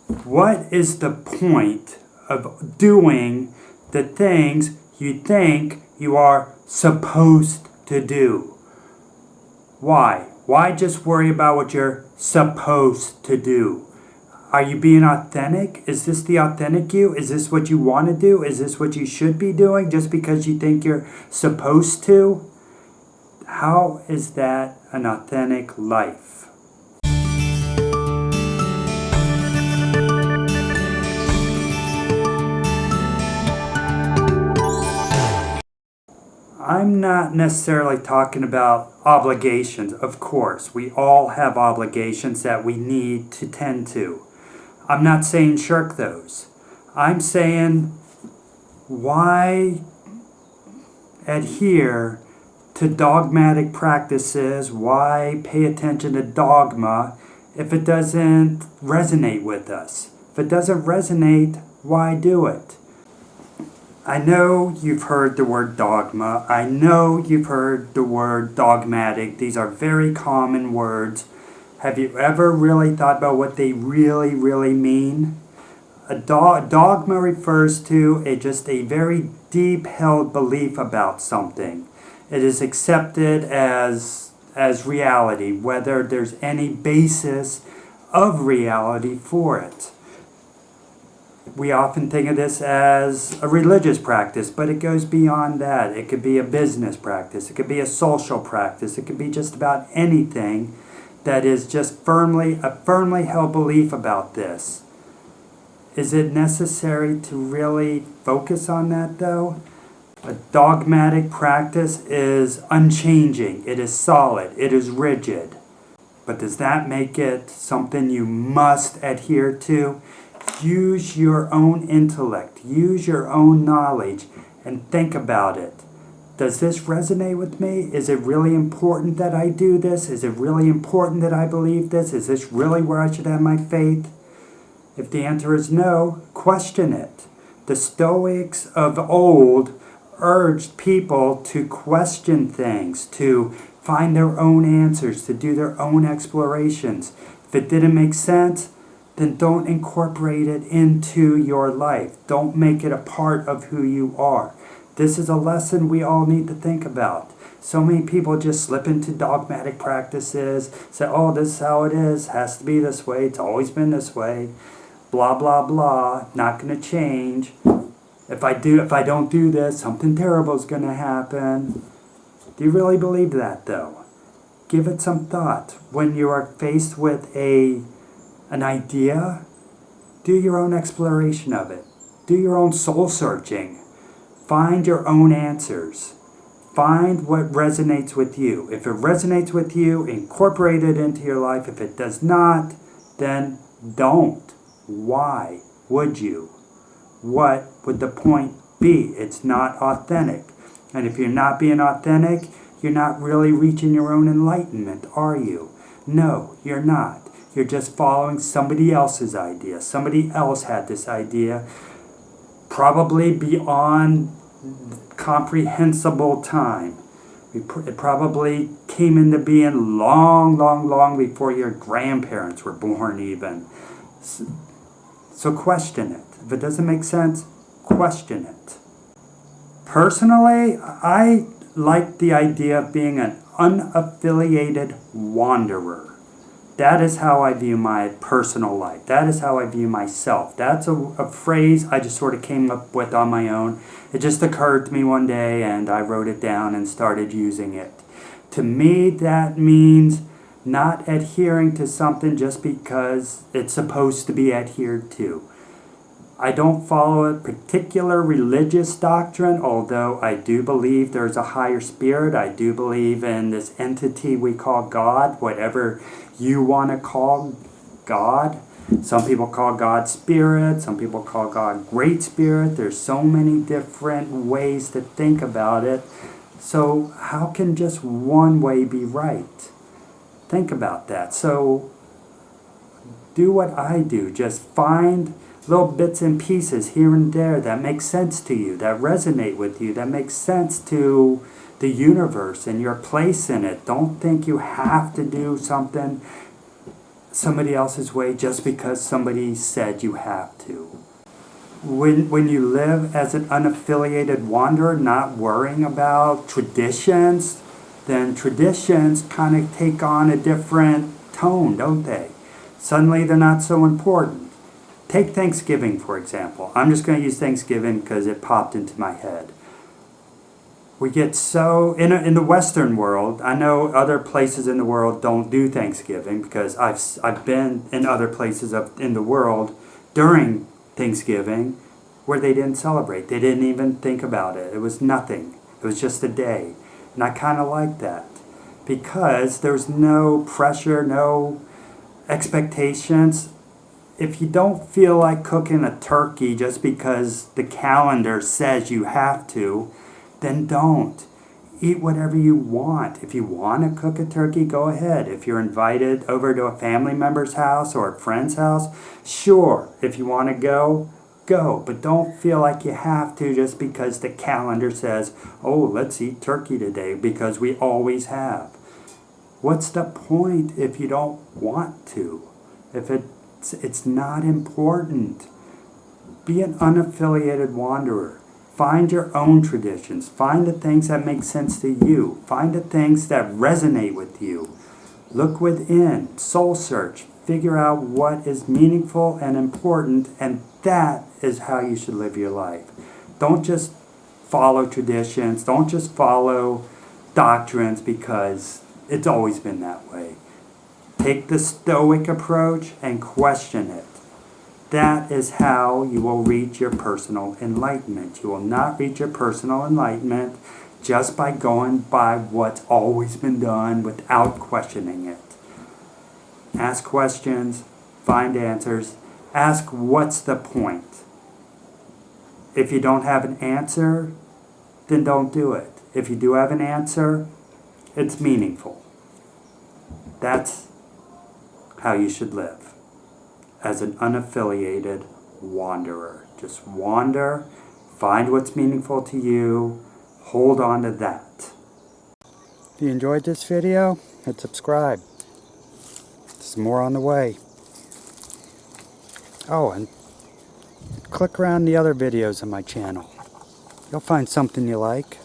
What is the point of doing the things you think you are supposed to do? Why? Why just worry about what you're supposed to do? Are you being authentic? Is this the authentic you? Is this what you want to do? Is this what you should be doing just because you think you're supposed to? How is that an authentic life? I'm not necessarily talking about obligations. Of course, we all have obligations that we need to tend to. I'm not saying shirk those. I'm saying why adhere to dogmatic practices? Why pay attention to dogma if it doesn't resonate with us? If it doesn't resonate, why do it? I know you've heard the word dogma. I know you've heard the word dogmatic. These are very common words. Have you ever really thought about what they really mean? A dogma refers to just a very deep-held belief about something. It is accepted as reality, whether there's any basis of reality for it. We often think of this as a religious practice, but it goes beyond that. It could be a business practice. It could be a social practice. It could be just about anything that is just a firmly held belief about this. Is it necessary to really focus on that, though? A dogmatic practice is unchanging. It is solid. It is rigid. But does that make it something you must adhere to? Use your own intellect, use your own knowledge, and think about it. Does this resonate with me? Is it really important that I do this? Is it really important that I believe this? Is this really where I should have my faith? If the answer is no, question it. The Stoics of old urged people to question things, to find their own answers, to do their own explorations. If it didn't make sense, then don't incorporate it into your life. Don't make it a part of who you are. This is a lesson we all need to think about. So many people just slip into dogmatic practices, say, oh, this is how it is, has to be this way, it's always been this way, blah, blah, blah, not going to change. If I don't do this, something terrible is going to happen. Do you really believe that, though? Give it some thought. When you are faced with an idea, do your own exploration of it. Do your own soul searching. Find your own answers. Find what resonates with you. If it resonates with you, incorporate it into your life. If it does not, then don't. Why would you? What would the point be? It's not authentic. And if you're not being authentic, you're not really reaching your own enlightenment, are you? No, you're not. You're just following somebody else's idea. Somebody else had this idea, probably beyond comprehensible time. It probably came into being long before your grandparents were born even. So question it. If it doesn't make sense, question it. Personally, I like the idea of being an unaffiliated wanderer. That is how I view my personal life. That is how I view myself. That's a phrase I just sort of came up with on my own. It just occurred to me one day and I wrote it down and started using it. To me, that means not adhering to something just because it's supposed to be adhered to. I don't follow a particular religious doctrine, although I do believe there's a higher spirit. I do believe in this entity we call God, whatever you want to call God. Some people call God spirit, some people call God great spirit. There's so many different ways to think about it. So how can just one way be right? Think about that. So do what I do. Just find little bits and pieces here and there that make sense to you, that resonate with you, that make sense to the universe and your place in it. Don't think you have to do something somebody else's way just because somebody said you have to. When you live as an unaffiliated wanderer, not worrying about traditions, then traditions kind of take on a different tone, don't they? Suddenly they're not so important. Take Thanksgiving, for example. I'm just going to use Thanksgiving because it popped into my head. We get so, in the Western world, I know other places in the world don't do Thanksgiving because I've been in other places in the world during Thanksgiving where they didn't celebrate. They didn't even think about it. It was nothing. It was just a day. And I kind of like that because there's no pressure, no expectations. If you don't feel like cooking a turkey just because the calendar says you have to, then don't. Eat whatever you want. If you want to cook a turkey, go ahead. If you're invited over to a family member's house or a friend's house, sure. If you want to go, go. But don't feel like you have to just because the calendar says, oh, let's eat turkey today, because we always have. What's the point if you don't want to? If it's not important. Be an unaffiliated wanderer. Find your own traditions. Find the things that make sense to you. Find the things that resonate with you. Look within. Soul search. Figure out what is meaningful and important, and that is how you should live your life. Don't just follow traditions. Don't just follow doctrines because it's always been that way. Take the Stoic approach and question it. That is how you will reach your personal enlightenment. You will not reach your personal enlightenment just by going by what's always been done without questioning it. Ask questions, find answers, ask what's the point. If you don't have an answer, then don't do it. If you do have an answer, it's meaningful. That's how you should live. As an unaffiliated wanderer. Just wander, find what's meaningful to you, hold on to that. If you enjoyed this video, hit subscribe. There's more on the way. Oh, and click around the other videos on my channel. You'll find something you like.